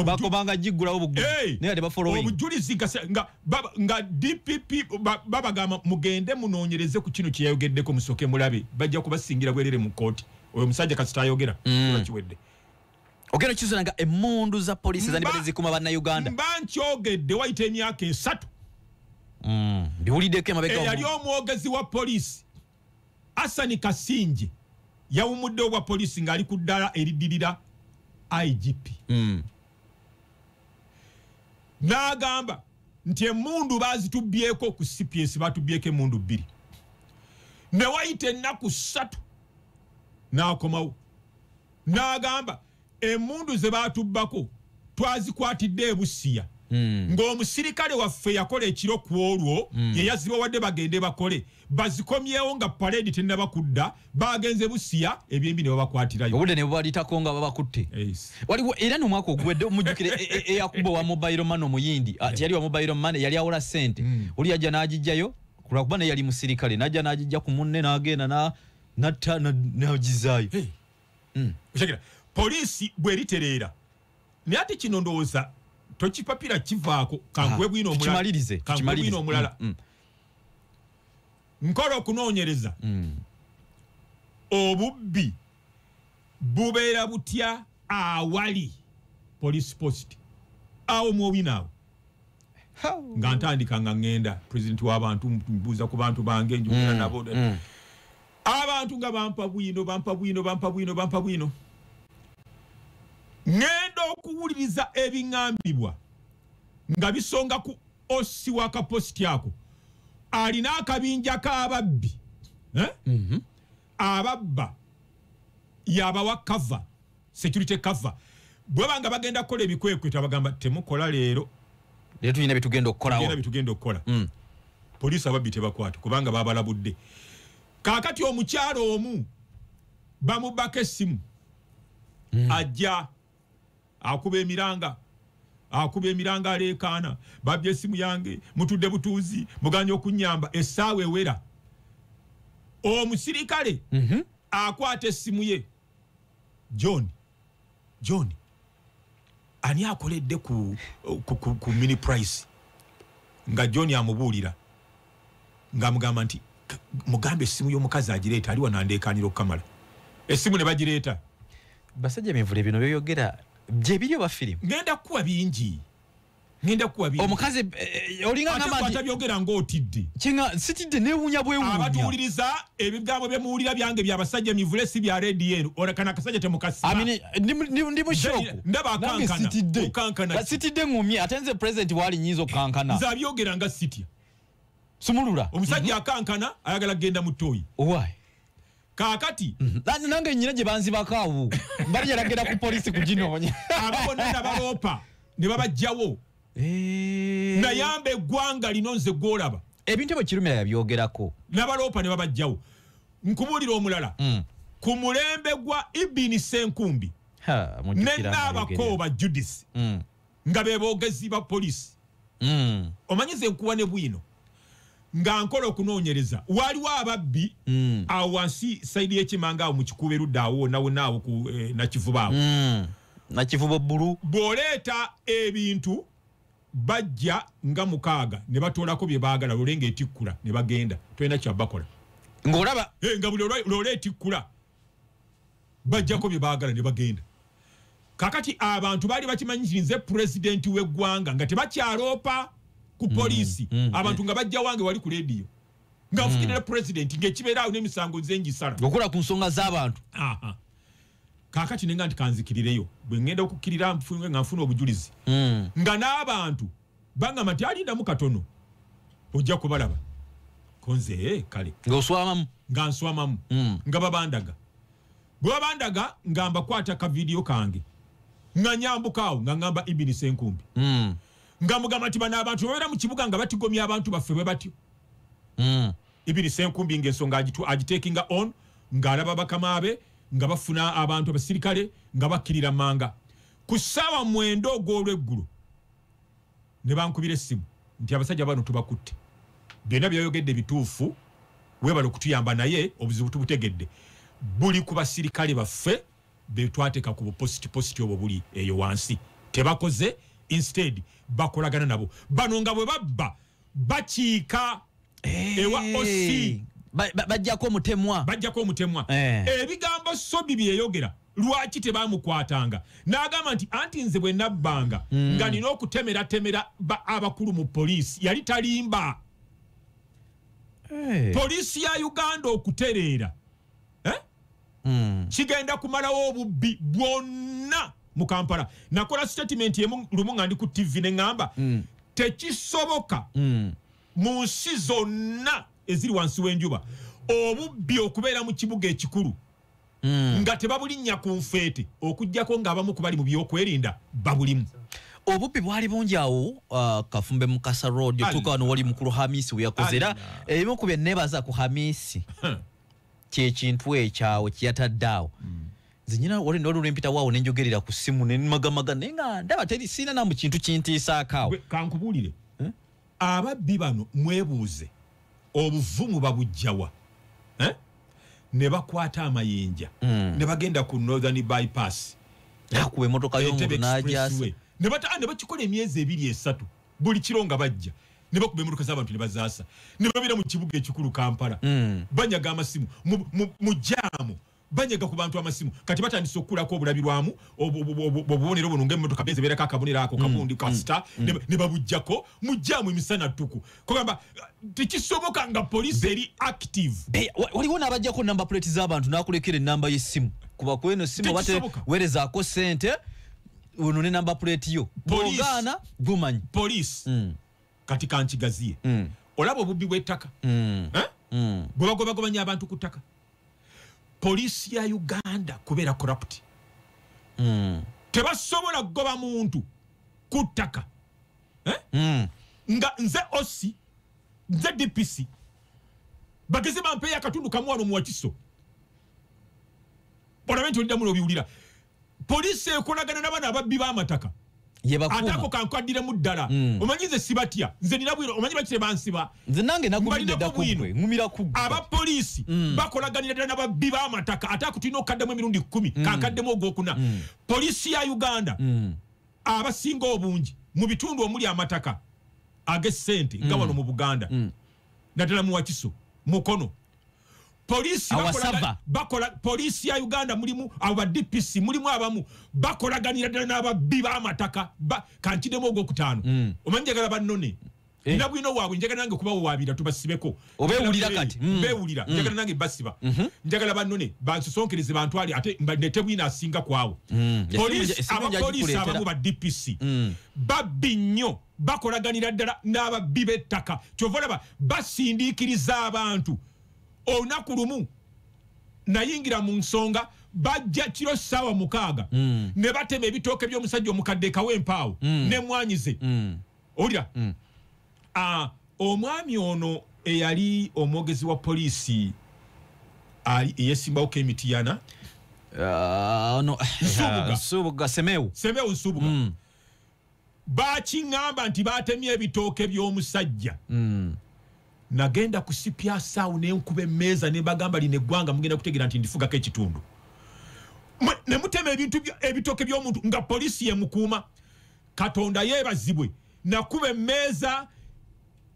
bakobanga jigulawo buguzi ne ade following obujulizi nga DPP babagama mugende munoonyereze ku kino kiyayogeddeko musoke mulabe bajja kubasingira bwerere mu court oyo musajja kasita ayogera kiwedde ogera kizonanga emundu za police zani bale zikuma bana Uganda bankyogedde wayita emyaka 3 biwulideko emabega yali omwogezi wa police Asani Kasinje yawumudde obwa police ngali ku ddala eriddirira IGP n'agamba nti emundu bazitubyeko ku CPS batubyeko emundu 2 ne wayita ennaku 3 n'akomawo n'agamba emundu ze batubbako twazikwatidde ebusiya ng'omusirikale waffe yakola ekiro ku olwo ye yaziba wadde bagende bakole bazikomyewo nga parade tennaba kudda bagenze Busia ebyembi ne babakwatirayo obudde ne bwalitako nga babakutte waliwo era n'omwaka ogwedde omujjukire eyakuba wa mobile money omuyindi yali wa mobile money yali awola ssente oli yajja n'agijjayo kulwakuba ne yali musirikale n'ajja n'agijja ku munne n'agenda n'agizaayo oshakira polisi bweritereera naye ate kino ndowooza tokipapira kivaako kankwe Bwiino omulala nkola okunoonyereza obubbi bubeera butya awali police post awo mwobinaawo nga ntandika nga ngenda president w'abantu mbuuza ku bantu bange njogera nabo abantu nga bampa Bwiino ngenda okuwuliriza ebiŋambibwa nga bisonga ku osi wa kaposti ako alina akabinja k'ababbi ababba yabawa cover security cover bwe banga bagenda kukola ebikwekwe tabagamba temukola leero tulina bitugenda okukola polisi ababbi tebakwata kubanga babalabudde kaakati omukyalo omu bamubaka essimu ajja akuba emiranga aleekaana babye essimu yange mutudde butuuzi muganye okunyamba essaawa ewera omusirikale akwata essimu ye John ani akoledde ku mini price nga John amubuulira nga mugamba nti mugambe essimu y'omukazi agireeta ali wanandeekaanira okukamala essimu ne bagireeta Basajja Mivule bino byoyogera bye biri oba firimu ngenda kuwa bingi omukazi olinga ngamba nti byogera ng'otidde kinga sitidde neewuunya bwewuunya abatuwuliriza ebigambo bye muwulira byange bya Basajja Mivule si bya radio eno olekana akasajja temukasiba ndi mushoku ndaba kankana sitidde ngumye ate nze president wali nyizo kankana za byogera nga sitya sumulula omusajja akankana ayagala genda mu toyi why kaakati nange nyina gye banzibako awo bali yalagera ku polisi kuginoonya ababona n'abaloopa ne babajjawo nayamba eggwanga lino nze gwolaba ebintu bwe kirumira yabyogerako n'abaloopa ne babajjawo nkubuulira omulala ku mulembe gwa Ibini Senkumbi ne Naabakooba Judisi nga be boogezi ba polisi omanyize nkuwa ne Bwiino nga nkola okunoonyereza waliwo ababbi awo wansi saidi y'ekimanga awo mu kikuubo erudda awo nawonaawo ku nakivuba awo nakivuba bbulu bw'oleeta ebintu bajja nga 6 ne batoolako bye baagala lolenga etikkula ne bagenda tolina kyabakola ng'olaba nga buli lole etikkula bajjako bye baagala ne bagenda kakati abantu baali bakimanyikirize pulezidenti w'eggwanga nga tebakyaloopa ku polisi abantu nga bajja wange wali ku radio nga nfukirira president ng'ekibeera awo n'emisango nze ngisala okola ku nsonga z'abantu kaakati nenga nti kanzikirireyo bwe ngenda okukkirira nga nfuna obujulizi nga n'abantu bangamba nti alindamu katono ojja kubalaba konze kale ng'oswamamu nga nswamamu nga babandaga bwe babandaga nga mbakwata ka video kange nga nyambuka awo nga ngamba Ibini Senkumbi nga mugamba nti bano abantu babeera mu kibuga nga batigomya abantu baffe bwe batyo Ibini Senkumbi ng'ensonga agitekinga on ng'alaba bakama be nga bafuna abantu abasirikale nga bakkirira manga ku ssaawa 9 ogw'olweggulo ne bankubira essimu nti abasajja bano tubakutte byonna byayogedde bituufu weebala okutuyamba naye obuzibu tubutegedde buli ku basirikale baffe be twateeka ku bupositi obwo buli eyo wansi tebakoze instead bakolagana nabo bano nga bwe babba bakiika ewa osi bajjako omutemwa ebigambo sobi byeyogera lwaki tebamukwatanga n'agamba nti anti nze bwe nabbanga nga nina okutemera abakulu mu polisi yali talimba polisi ya Uganda okutereera kigenda kumalawo obubbi bwonna mu Kampala nakola statement lumu nga ndi ku TV ne ngamba tekisoboka mu nsi zonna eziri wansi w'enjuba obubbi okubeera mu kibuga ekikulu nga tebabulinnya ku nfeete okujjako ng'abamu ku bali mu byokwerinda babulimu obubbi bwali bungi awo Kafumbe Mukasa Road tuka wano wali mukulu Hamisi weyakozera ebimu ku byennebaza ku Hamisi kyekintu ekyawe kiyatadde awo zinyina wali n'olulempita waawo nenjogerera ku simu nemagamaga nenga ndaba teri sina namu kintu kintiisaakaawo kankubuulire ababbi bano mwebuuze obuvumu babujjawa ne bakwata amayinja ne bagenda ku Northern Bypass akuba emotoka y'omuntu n'agyasa ne bakikola emyezi 2-3 buli kiro nga bajja ne bakuba emotoka z'abantu ne bazaasa ne babira mu kibuga ekikulu Kampala banyaga amasimu mu jaamu banyaga ku bantu amasimu kati batandise okukulako obulabirwamu obubonero buno ng'emmotoka beze beerako akabonero ako kabundi kasita ne babujjako mu jaamu emisana ttuku kugamba tekisoboka nga poliisi eri active waliwo n'abajjako namba plate z'abantu n'akulekera ennamba y'essimu kuba ku eno simu bate weerezaako ssente ono ne namba plate yo bw'ogaana gumanyi poliisi kati kankigaziye olaba obubbi bw'ettaka bwe bagobagobanya abantu ku ttaka poliisi ya Uganda kubeera corrupt tebasobola kugoba muntu ku ttaka nga nze osi nze DPC bageze bampeeyo akatundu kamu wano mu Wakiso olabe nti oliddamu n'obiwulira poliisi ekolagana n'abana ababbi b'amataka atako kankwaddire mu ddala omanyi nze sibatya nze nina bwino omanyi bakire bansiba nze nange nagumidde ddakugwe ngumira ku abapoliisi bakolaganira ddala n'ababbi b'amataka atako tulina okukaddemu emirundi 10 kankaddemu ogwokuna poliisi ya Uganda abasinga obungi mu bitundu omuli amataka ag'essente nga wano mu Buganda naddala mu Wakiso Mukono poliisi bakola poliisi ya Uganda mulimu aba DPC mulimu abamu bakolaganira ddala n'ababbi b'amataka kankidemu ogwokutaano omanyi njagala bannone nina Bwiino waabwe njagala nange kubawo waabira tubasibeko obeewulira kati beewulira njagala nange basiba njagala bannone bansosonkereze bantwali ate ndete Bwiino asinga kwawo abapoliisi abamu ba DPC babbi nnyo bakolaganira ddala n'ababbi b'ettaka kyova olaba basindiikiriza abantu olunaku lumu nayingira mu nsonga bajja kiro 6 ne batema ebitooke by'omusajja omukadde kawempaawo ne mwanyize olira omwami ono eyali omwogezi wa poliisi eyesimbawo Kemitiyana Nsubuga Semewu Nsubuga bakiŋŋamba nti batemye ebitooke by'omusajja nagenda kusipya saawu nenkuba emmeeza ne bagamba lino eggwanga mugenda kutegeera nti ndifugako ekitundu ne mutema ebitooke by'omuntu nga poliisi yemukuuma Katonda yeebazibwe nakuba emmeeza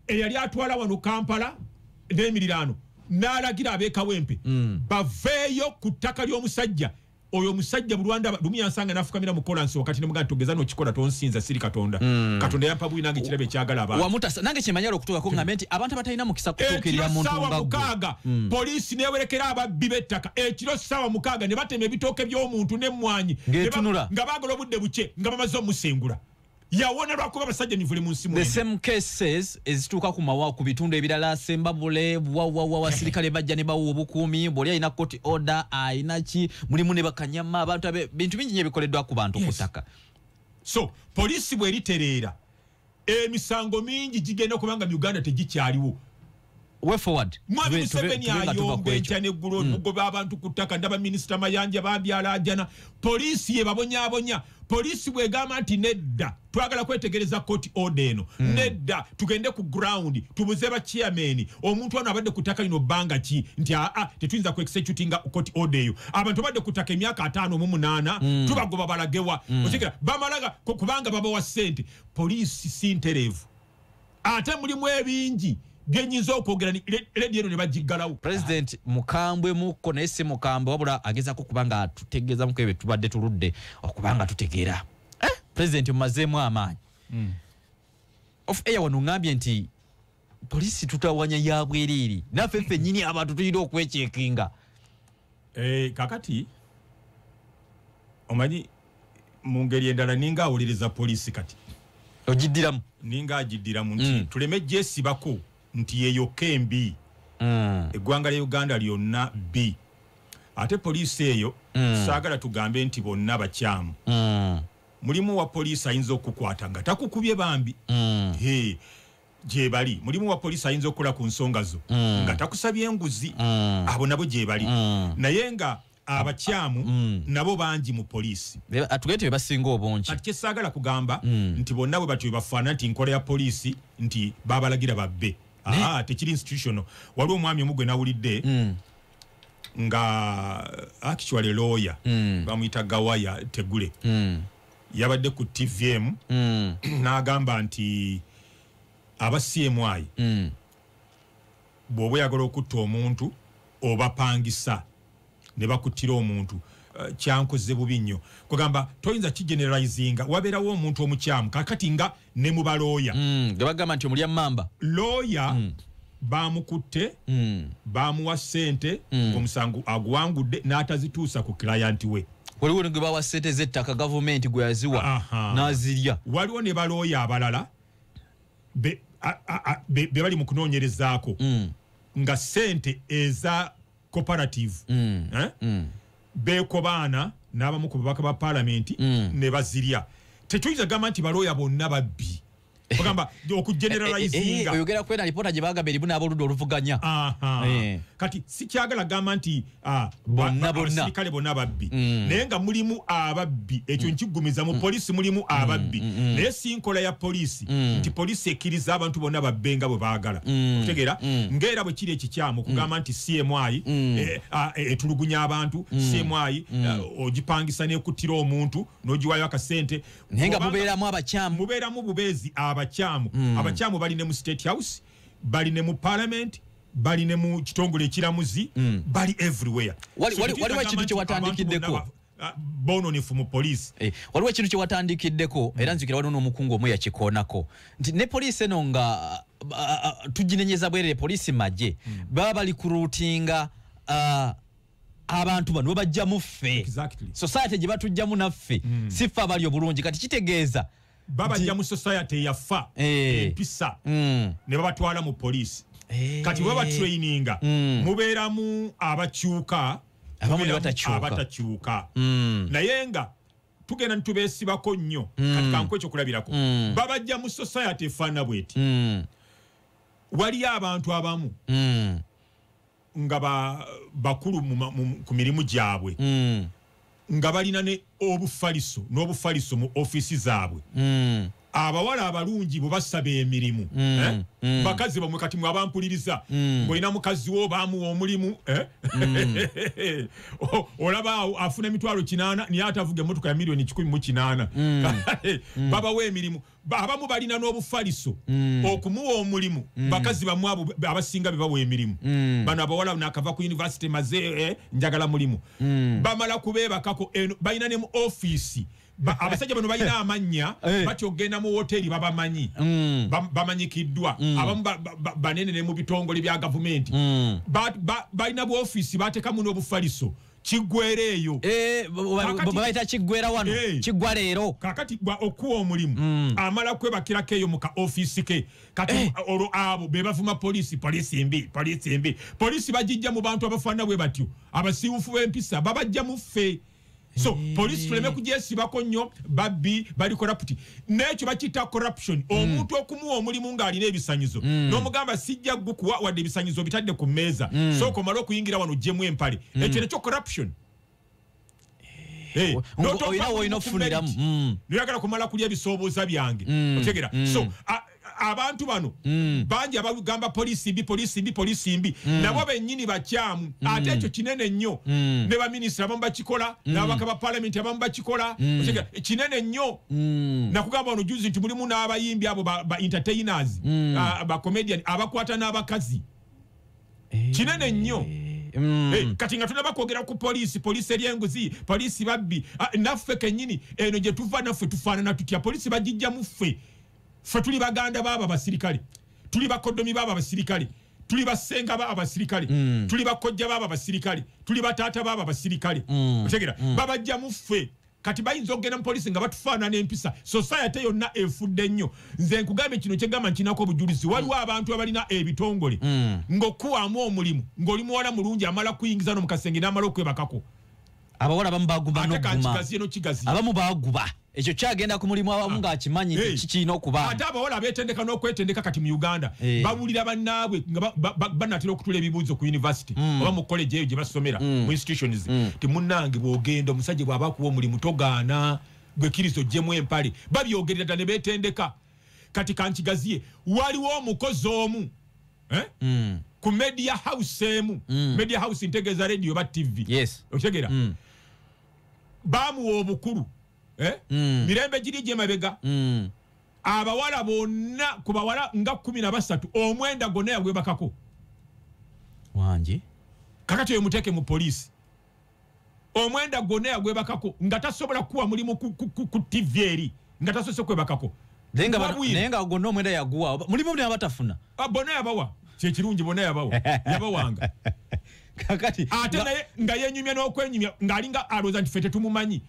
eyali atwala wano Kampala n'emiriraano n'alagira ab'ekawempe baveeyo ku ttaka ly'omusajja oyo musajja bulwanda lumu yansanga nafukamira mu kolansi wakati ne muganda togeza no kikola tonsinza siri Katonda Katonda yampa Bwiino nange kirabe kyagala abantu wamutasa nange kyemanyalo okutuka ko ngamenti abantu abatalina mukisa kutuukirira muntu nga poliisi newerekera ababbi b'ettaka ekiro 6 ne batema ebitooke by'omuntu n'emmwanyi nga baagala obudde buke nga bamaze omusengula yawona lwakuba Basajja Mivule mu nsi the same cases ezituuka ku mawa ku bitundu ebirala Sembabule wasirikale bajja ne bawo obukuumi bw'oli alina court order ayina ki mulimu ne bakanyama abantu bintu bingi nnyo bikoleddwa ku bantu ku ttaka so poliisi bw'eritereera emisango mingi gigenda okubanga mu Uganda tegikyaliwo way forward mwami Museveni ayombe enkya ggulo mugoba abantu ku ttaka ndaba minisita Mayanja babyala ajana poliisi yebabonyabonya poliisi bwegamba nti nedda twagala kwetegereza court order eno nedda tugende ku ground tubuze ba chairman omuntu wano abadde ku ttaka lino bbanga ki nti tetuyinza ku executinga court order eyo abantu badde ku ttaka emyaka 5 mu 8 tubagoba balagewa otegera bamalaga kubanga babawa ssente poliisi sinterevu ate mulimu ebingi genyinza okwogera ni ledi eno ne bagiggalawo president mukambwe muko naye si mukambwe wabula agezako kubanga atutegeeza muko ebyo tubadde tuludde okubanga tutegeera president mumazeemu amaanyi of air wano ngambye nti poliisi tutawanya ya bwerere naffe ffennyini abantu tulina okwekyekinga kakati omanyi mu ngeri endala ninga awuliriza poliisi kati ogiddiramu ninga agiddiramu nti tuleme gyesibako nti yeyo kembi eggwanga lya Uganda lyonna B ate poliisi eyo saagala tugambe nti bonna bakyamu mulimu wa poliisi ayinza okukwata nga takukubye bambi gye bali mulimu wa poliisi ayinza okukola ku nsonga zo nga takusabye nguzi abo nabo gye bali naye nga abakyamu nabo bangi mu poliisi atugete bwe basinga obungi kati kyesaagala kugamba nti bonna bwe batyo bafaanana nti nkola ya poliisi nti babalagira babbe tekiri institutional waliwo omwami omu gwe nawulidde nga actually lawyer bamuyita Gawaya Tegule yabadde ku TVM n'agamba nti aba CMI bw'oba oyagala okutta omuntu obapangisa ne bakuttira omuntu kyankoze bubi nnyo kugamba toyinza kigeneralizinga wabeerawo omuntu omukyamu kakati nga ne mu balooya bagamba nti omulya mamba looya bamukutte bamuwa ssente omusango aguwangudde n'atazituusa ku client we waliwo ne gwe bawa ssente z'ettaka gavumenti gwe yaziwa n'azirya waliwo ne balooya abalala be bali mu kunoonyerezaako nga ssente eza cooperative beekobaana n'abamu ku babaka ba paalamenti ne bazirya tekiyinza gamba nti balooya bonna babbi ogamba okugeneralizinga oyogera kwena lipoota gye bagamba erimu n'aboludda oluvuganya kati sikyagala gamba nti abasirikale bonna babbi naye nga mulimu ababbi ekyo nkigumiza mu poliisi mulimu ababbi naye si nkola ya poliisi nti poliisi ekkiriza abantu bonna babbe nga bwe baagala okutegeera ng'era bwe kiri ekikyamu okugamba nti CMI etulugunya abantu CMI ogipangisa n'ekuttira omuntu n'ogiwayo akasente naye nga mubeeramu abakyamu mubeeramu bubeezi abakyamu bali ne mu State House bali ne mu Parliament bali ne mu kitongole ekiramuzi bali everywhere waliwo ekintu kye watandikiddeko bononefu mu poliisi waliwo ekintu kye watandikiddeko era nzikira waliwo n'omukungu omu yakikoonako nti ne poliisi eno nga tuginenyeza bwerere poliisi magye baba bali kuruutinga abantu bano bajjamu ffe society gye batujjamu naffe si ffe abali obulungi kati kitegeeza babajja mu society yafa empisa ne babatwala mu poliisi kati bwe batraininga mubeeramu abakyuka abatakyuka naye nga tugenda nitubeesibako nnyo kati kanku ekyo kulabirako babajja mu society efaana bweti waliyo abantu abamu nga bakulu ku mirimu gyabwe nga balina ne n'obufaliso mu ofiisi zaabwe abawala abalungi bwe basaba emirimu bakazi bamwe kati mwe abampuliriza ng'olina mukazi wo baamuwa omulimu olaba afuna emitwalo 8 naye atavuga emmotoka ya milioni 1,800 babawa emirimu abamu balina n'obufaliso okumuwa omulimu bakazi bamwe abo abasinga be bawa emirimu bano abawala nakava ku university maze njagala mulimu bamala kubeebakako balina ne mu ofiisi abasajja bano balina amannya batyogenda mu hoteri babamanyi bamanyikiddwa abamu banene ne mu bitongole bya gavumenti balina bu ofiisi batekamu n'obufaliso kiggwera eyo babayita kiggwera wano kiggwa leero kakati okuwa omulimu amala kwebakirako eyo mu ka ofiisi ke kati olwo abo be bavuma poliisi mbi poliisi bagijja mu bantu abafaana bwe batyo abasiiwufu b'empisa babajja mu ffe so poliisi tuleme kugyesibako nnyo babbi bali corrupt n'ekyo bakiyita corruption omuntu okumuwa omulimu ng'alina ebisanyizo n'omugamba sijja gukuwa wadde ebisanyizo bitadde ku mmeeza sooka omale okuyingira wano ogyemu empale ekyo nekyo corruption olina ofuniramu noyagala kumala kulya ebisoobooza byange otegera so abantu bano bangi abagamba poliisi mbi nabo bennyini bakyamu ate ekyo kinene nnyo ne baminisita abamu bakikola n'ababaka ba paalamenti abamu bakikola kinene nnyo nakugamba wano juzi nti mulimu n'abayimbi abo ba entertainers ba comedian abakwata n'abakazi kinene nnyo kati nga tulaba kwogera ku poliisi eryenguzi poliisi babbi naffe kennyini eno gye tuva naffe tufaanana tutya poliisi bagijjamu ffe tuli baganda baba basirikale tuli bakodomi baba basirikale tuli basenga baba basirikale tuli bakojja baba basirikale tuli batata baba basirikale otegera babajja mu ffe kati bayinza okugenda mu poliisi nga batufaanana empisa society yonna efudde nnyo nze nkugambe kino kyegamba nkinako obujulizi waliwo abantu abalina ebitongole ng'okuwamu omulimu ng'oli muwala mulungi amala kuyingiza no mu kasenge n'amala okwebakako abawala abamu baguba n'okuguma abamu baguba ekyo kyagenda ku mulimu abamu ng'akimanyi kikirina okuba ate abawala beetendeka n'okwetendeka kati mu Uganda bawulira bannaabwe nga banatera okutula ebibuuzo ku university oba mu college eyo gye basomera mu institutions timunnange bw'ogenda omusajja bw'aba akuwa omulimu togaana gwe kirizo gyemu empale babyogerera ddala ne beetendeka kati kankigaziye waliwo omukozi omu ku media house emu media house ntegeeza radio ba TV okitegeera bamuwa obukulu mirembe giri gye mabega abawala bonna ku bawala nga 13 omwenda gonna yagwebakako wangi kakati oyo muteeke mu poliisi omwenda gonna yagwebakako nga tasobola kuwa mulimu ku TV eri nga tasose kwebakako nenga gonna omwenda yaguwa mulimu buli abatafuna bonna yabawa kyekirungi bonna yabawanga kakati ate naye nga yenyumya n'okwenyumya ng'alinga alowooza nti ffe tetumumanyi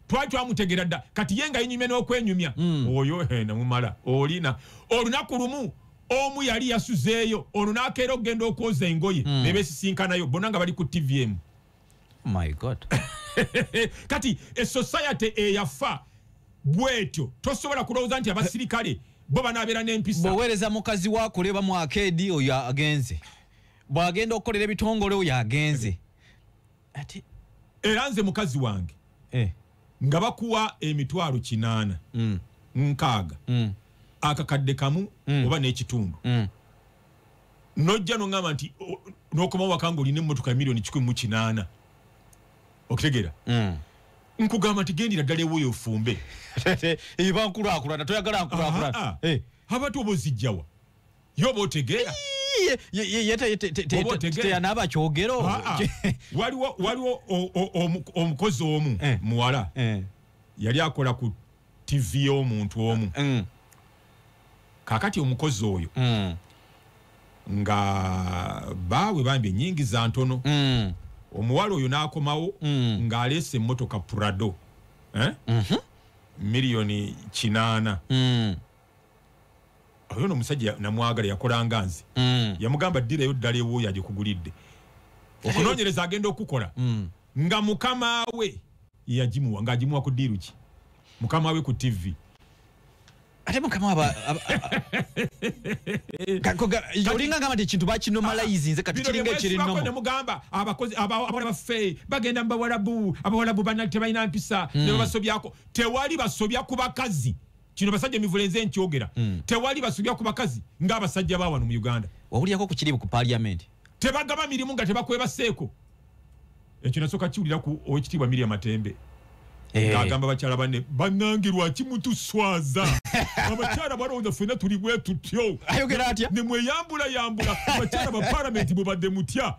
twali twamutegera dda kati ye nga yenyumya n'okwenyumya oyo namumala olina olunaku lumu omu yali yasuzeeyo ono n'akeera okugenda okwoza engoye ne beesisinkanayo bonna nga bali ku TVM. My God. Kati society eyafa bwetyo tosobola kulowooza nti abasirikale bo banaabeera n'empisa bw'oweereza mukazi waakoleba mu akeedi oyo agenze bw'agenda okukolera ebitongole oyo agenze ati era nze mukazi wange nga bakuwa emitwalo 8 nkaaga akakadde kamu oba n'ekitundu nojja nongamba nti n'okoma waka ng'olina emmotoka ya milioni 108 okitegeera nkugamba nti gendira ddala ewoyo ofumbe eba nkulakulana toyagala nkulakulana abatu oba ozijjawa yoba otegeera teyanaba kyogero waliwo omukozi omu muwala yali akola ku TV y'omuntu omu kakati omukozi oyo nga baawe bambi ennyingi za ntono omuwala oyo n'akomawo ng'aleese emmotoka Prado milioni 8 oyo n'omusajja namwagala yakolanga nze yamugamba ddirayo ddala ewooyo agikugulidde okunoonyereza agenda okukola nga mukama we yagimuwa ng'agimuwa ku ddiiru ki mukama we ku TV ate mukama olinga ngamba nti ekintu bakinomalize nze kati kiringa ekirinomo ne mugamba abakozi abawala baffe bagenda mu bawalabu banali tebalina mpisa ne babasobyako tewali basobya ku bakazi kino Basajja Mivule nze nkyogera tewali basobya ku bakazi ng'abasajja ba wano mu Uganda wawulyako ku kiribu ku parliament tebagaba mirimu nga tebakwebaseeko ekyo nasooka kiwulira ku Oweekitiibwa Miriam Matembe ng'agamba bakyala banne bannange lwaki mutuswaza abakyala balowooza ffenna tuli bwe tutyo ayogera atya ne mweyambula abakyala ba palamenti bwe badde mutya